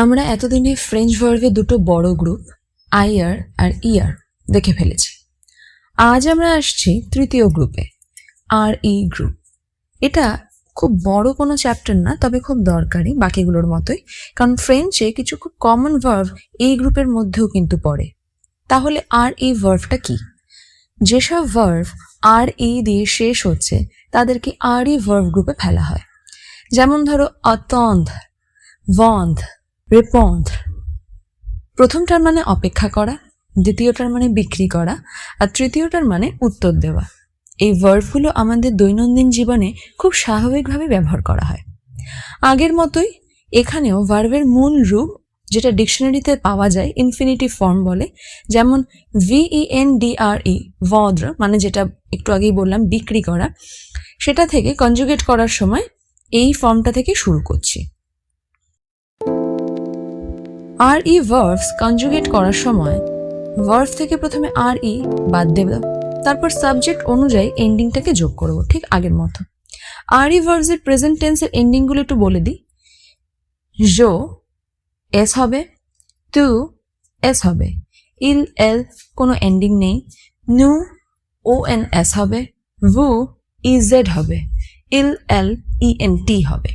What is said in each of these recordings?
আমরা এতদিনে ফ্রেঞ্চ ভার্ভে দুটো বড় গ্রুপ আইআর আর ইআর দেখে ফেলেছি। আজ আমরা আসছি তৃতীয় গ্রুপে, আর ই গ্রুপ। এটা খুব বড় কোনো চ্যাপ্টার না, তবে খুব দরকারি বাকিগুলোর মতোই, কারণ ফ্রেঞ্চে কিছু খুব কমন ভার্ভ এই গ্রুপের মধ্যেও কিন্তু পড়ে। তাহলে আর ই ভার্ভটা কি? যেসব ভার্ভ আর ই দিয়ে শেষ হচ্ছে তাদেরকে আর ই ভার্ভ গ্রুপে ফেলা হয়। যেমন ধরো attendre, vendre, répondre। প্রথমটার মানে অপেক্ষা করা, দ্বিতীয়টার মানে বিক্রি করা, আর তৃতীয়টার মানে উত্তর দেওয়া। এই ভার্ভগুলো আমাদের দৈনন্দিন জীবনে খুব স্বাভাবিকভাবে ব্যবহার করা হয়। আগের মতোই এখানেও ভার্ভের মূল রূপ, যেটা ডিকশনারিতে পাওয়া যায়, ইনফিনিটিভ ফর্ম বলে। যেমন VENDRE, vendre, মানে যেটা একটু আগেই বললাম বিক্রি করা, সেটা থেকে কনজুগেট করার সময় এই ফর্মটা থেকে শুরু করছি। আর ই ভার্ভস কনজুগেট করার সময় ভার্ভ থেকে প্রথমে আর ই বাদ দেব, তারপর সাবজেক্ট অনুযায়ী এন্ডিংটাকে যোগ করব, ঠিক আগের মতো। আর ই ভার্ভস এর প্রেজেন্ট টেন্সের এন্ডিংগুলো একটু বলে দিই। জো এস হবে, তু এস হবে, ইল এল কোনো এন্ডিং নেই, নু ONS হবে, ভু EZ হবে, ইল এল ENT হবে।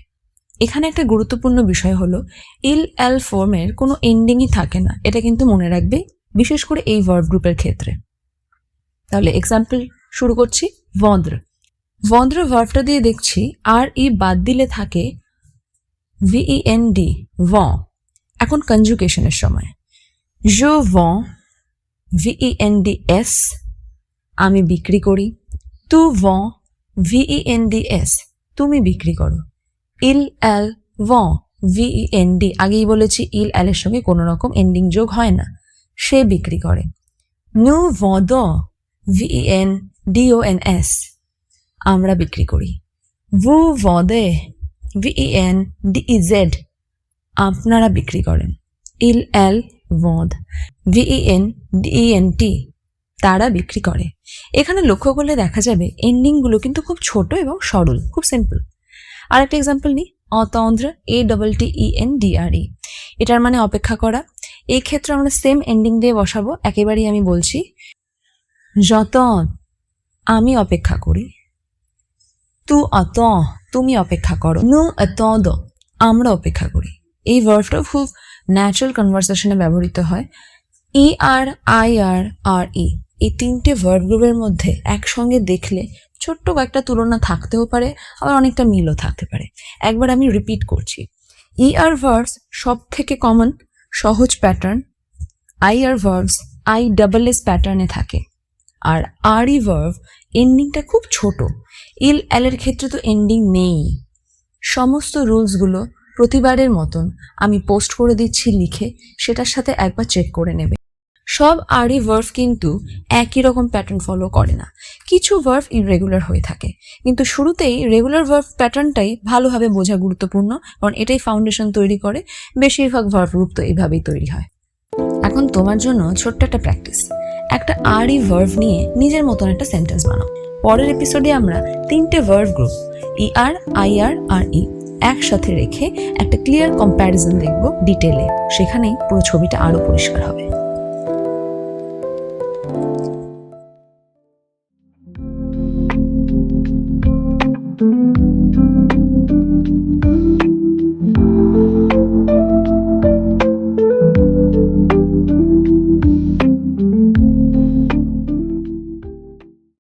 এখানে একটা গুরুত্বপূর্ণ বিষয় হলো ইল এল ফর্মের কোনো এন্ডিংই থাকে না, এটা কিন্তু মনে রাখবে, বিশেষ করে এই ভার্ভ গ্রুপের ক্ষেত্রে। তাহলে এক্সাম্পল শুরু করছি। vendre, vendre ভার্ভটা দিয়ে দেখছি আর ই বাদ দিলে থাকে VEND, vend। এখন কনজুগেশনের সময় je vends, VENDS, আমি বিক্রি করি, tu vends, VENDS, তুমি বিক্রি করো, il elle vend, VEND, আগেই বলেছি ইল এলের সঙ্গে কোনো রকম এন্ডিং যোগ হয় না, সে বিক্রি করে। nous vendons, VENDONS, আমরা বিক্রি করি। vous vendez, VENDEZ, আপনারা বিক্রি করেন। il elle vend, VENDENT, তারা বিক্রি করে। এখানে লক্ষ্য করলে দেখা যাবে এন্ডিংগুলো কিন্তু খুব ছোট এবং সরল, খুব সিম্পল। আর একটা এক্সাম্পল নিই, attendre, ATTENDRE, এটার মানে অপেক্ষা করা। এই ক্ষেত্রে আমরা সেম এন্ডিং দিয়ে বসাবো, একেবারেই আমি বলছি। j'attends, আমি অপেক্ষা করি, tu attends, তুমি অপেক্ষা করো, nous attendons, আমরা অপেক্ষা করি। এই ভার্ভটা খুব ন্যাচারাল কনভারসেশনে ব্যবহৃত হয়। ER, IR, RE, এই তিনটে ভার্ভ গ্রুপের মধ্যে একসঙ্গে দেখলে ছোট্ট কয়েকটা তুলনা থাকতেও পারে, আবার অনেকটা মিলও থাকতে পারে। একবার আমি রিপিট করছি। ER ভার্ভস সব থেকে কমন সহজ প্যাটার্ন, IR ভার্ভস ISS প্যাটার্নে থাকে, আর RE ভার্ভ এন্ডিংটা খুব ছোট। ইল এলের ক্ষেত্রে তো এন্ডিং নেই। সমস্ত রুলসগুলো প্রতিবারের মতন আমি পোস্ট করে দিচ্ছি লিখে, সেটার সাথে একবার চেক করে নেবে। সব আরই ভার্ভ কিন্তু একই রকম প্যাটার্ন ফলো করে না, কিছু ভার্ভ ইররেগুলার হয়ে থাকে, কিন্তু শুরুতেই রেগুলার ভার্ভ প্যাটার্নটাই ভালোভাবে বোঝা গুরুত্বপূর্ণ, কারণ এটাই ফাউন্ডেশন তৈরি করে। বেশিরভাগ ভার্ভ গ্রুপ তো এইভাবেই তৈরি হয়। এখন তোমার জন্য ছোট্ট একটা প্র্যাকটিস, একটা আরই ভার্ভ নিয়ে নিজের মতন একটা সেন্টেন্স বানাও। পরের এপিসোডে আমরা তিনটে verb group ER, IR, RE একসাথে রেখে একটা ক্লিয়ার কম্প্যারিজন দেখব ডিটেলে, সেখানেই পুরো ছবিটা আরো পরিষ্কার হবে।